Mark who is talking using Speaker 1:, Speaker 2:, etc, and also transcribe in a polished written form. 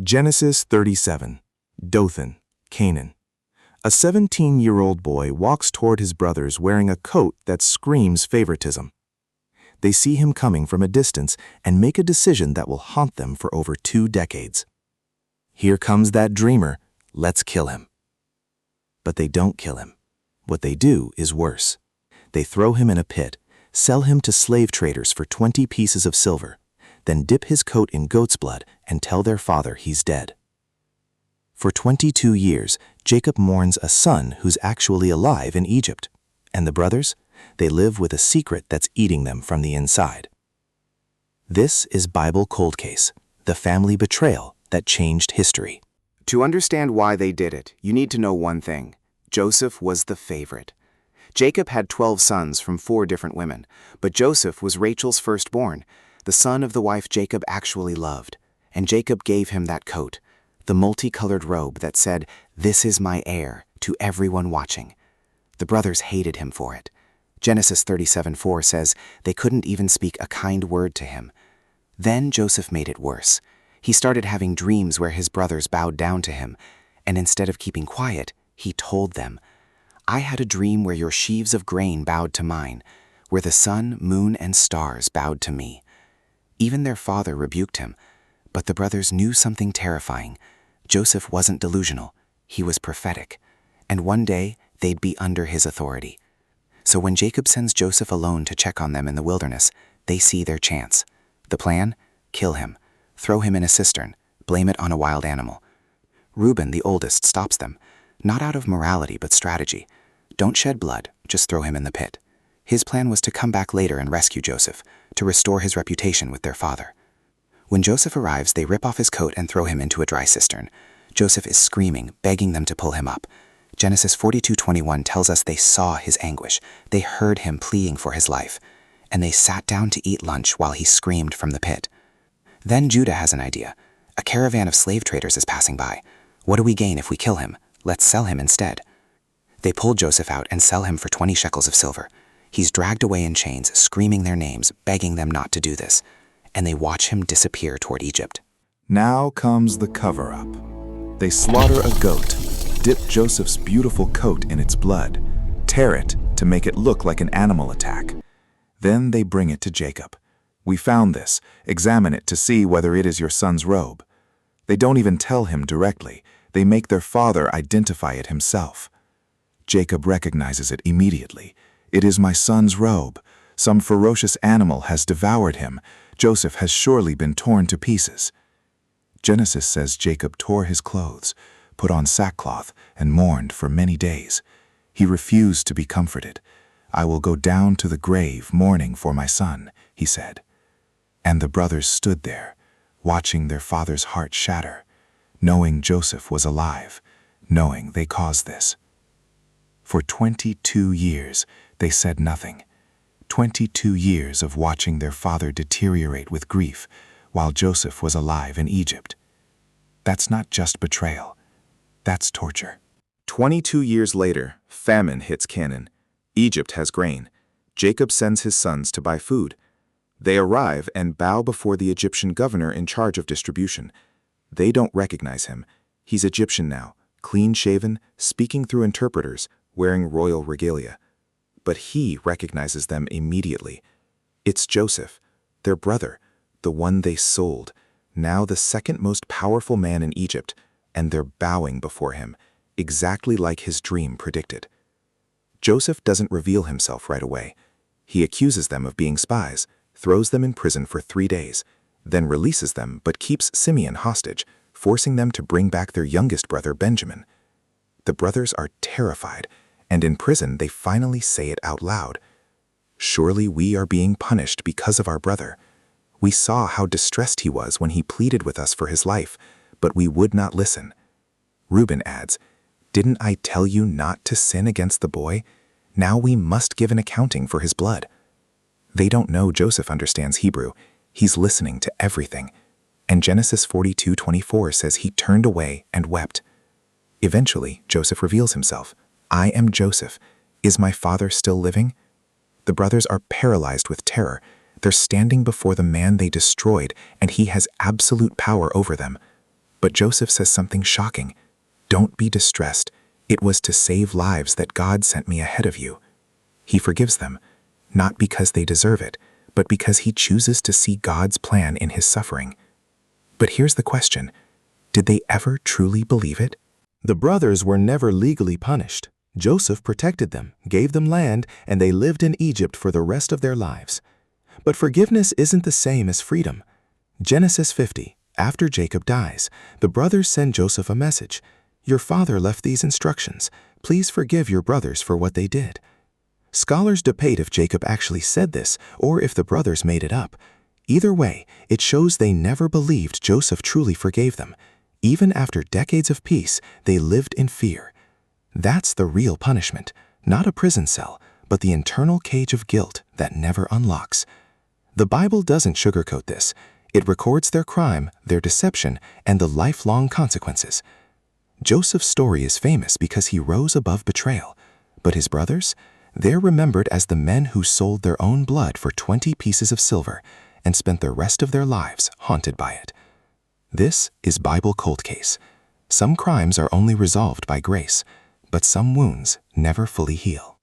Speaker 1: Genesis 37. Dothan, Canaan. A 17-year-old boy walks toward his brothers wearing a coat that screams favoritism. They see him coming from a distance and make a decision that will haunt them for over 2 decades. Here comes that dreamer, let's kill him. But they don't kill him. What they do is worse. They throw him in a pit, sell him to slave traders for 20 pieces of silver, then dip his coat in goat's blood and tell their father he's dead. For 22 years, Jacob mourns a son who's actually alive in Egypt. And the brothers? They live with a secret that's eating them from the inside. This is Bible Cold Case, the family betrayal that changed history.
Speaker 2: To understand why they did it, you need to know one thing. Joseph was the favorite. Jacob had 12 sons from 4 different women, but Joseph was Rachel's firstborn, the son of the wife Jacob actually loved. And Jacob gave him that coat, the multicolored robe that said, "This is my heir," to everyone watching. The brothers hated him for it. Genesis 37:4 says they couldn't even speak a kind word to him. Then Joseph made it worse. He started having dreams where his brothers bowed down to him, and instead of keeping quiet, he told them, "I had a dream where your sheaves of grain bowed to mine, where the sun, moon, and stars bowed to me." Even their father rebuked him, but the brothers knew something terrifying. Joseph wasn't delusional, he was prophetic, and one day they'd be under his authority. So when Jacob sends Joseph alone to check on them in the wilderness, they see their chance. The plan? Kill him, throw him in a cistern, blame it on a wild animal. Reuben, the oldest, stops them, not out of morality but strategy. Don't shed blood, just throw him in the pit. His plan was to come back later and rescue Joseph, to restore his reputation with their father. When Joseph arrives, they rip off his coat and throw him into a dry cistern. Joseph is screaming, begging them to pull him up. Genesis 42:21 tells us they saw his anguish. They heard him pleading for his life, and they sat down to eat lunch while he screamed from the pit. Then Judah has an idea. A caravan of slave traders is passing by. What do we gain if we kill him? Let's sell him instead. They pull Joseph out and sell him for 20 shekels of silver. He's dragged away in chains, screaming their names, begging them not to do this, and they watch him disappear toward Egypt.
Speaker 1: Now comes the cover-up. They slaughter a goat, dip Joseph's beautiful coat in its blood, tear it to make it look like an animal attack. Then they bring it to Jacob. "We found this. Examine it to see whether it is your son's robe." They don't even tell him directly. They make their father identify it himself. Jacob recognizes it immediately. "It is my son's robe. Some ferocious animal has devoured him. Joseph has surely been torn to pieces." Genesis says Jacob tore his clothes, put on sackcloth, and mourned for many days. He refused to be comforted. "I will go down to the grave mourning for my son," he said. And the brothers stood there, watching their father's heart shatter, knowing Joseph was alive, knowing they caused this. For 22 years, they said nothing. 22 years of watching their father deteriorate with grief while Joseph was alive in Egypt. That's not just betrayal. That's torture. 22 years later, famine hits Canaan. Egypt has grain. Jacob sends his sons to buy food. They arrive and bow before the Egyptian governor in charge of distribution. They don't recognize him. He's Egyptian now, clean-shaven, speaking through interpreters, wearing royal regalia. But he recognizes them immediately. It's Joseph, their brother, the one they sold, now the second most powerful man in Egypt, and they're bowing before him, exactly like his dream predicted. Joseph doesn't reveal himself right away. He accuses them of being spies, throws them in prison for 3 days, then releases them but keeps Simeon hostage, forcing them to bring back their youngest brother Benjamin. The brothers are terrified, and in prison they finally say it out loud. "Surely we are being punished because of our brother. We saw how distressed he was when he pleaded with us for his life, but we would not listen." Reuben adds, "Didn't I tell you not to sin against the boy? Now we must give an accounting for his blood." They don't know Joseph understands Hebrew. He's listening to everything. And Genesis 42:24 says he turned away and wept. Eventually, Joseph reveals himself. "I am Joseph. Is my father still living?" The brothers are paralyzed with terror. They're standing before the man they destroyed, and he has absolute power over them. But Joseph says something shocking. "Don't be distressed. It was to save lives that God sent me ahead of you." He forgives them, not because they deserve it, but because he chooses to see God's plan in his suffering. But here's the question: did they ever truly believe it?
Speaker 3: The brothers were never legally punished. Joseph protected them, gave them land, and they lived in Egypt for the rest of their lives. But forgiveness isn't the same as freedom. Genesis 50, after Jacob dies, the brothers send Joseph a message. "Your father left these instructions. Please forgive your brothers for what they did." Scholars debate if Jacob actually said this or if the brothers made it up. Either way, it shows they never believed Joseph truly forgave them. Even after decades of peace, they lived in fear. That's the real punishment, not a prison cell, but the internal cage of guilt that never unlocks. The Bible doesn't sugarcoat this. It records their crime, their deception, and the lifelong consequences. Joseph's story is famous because he rose above betrayal. But his brothers? They're remembered as the men who sold their own blood for 20 pieces of silver and spent the rest of their lives haunted by it. This is Bible cold case. Some crimes are only resolved by grace, but some wounds never fully heal.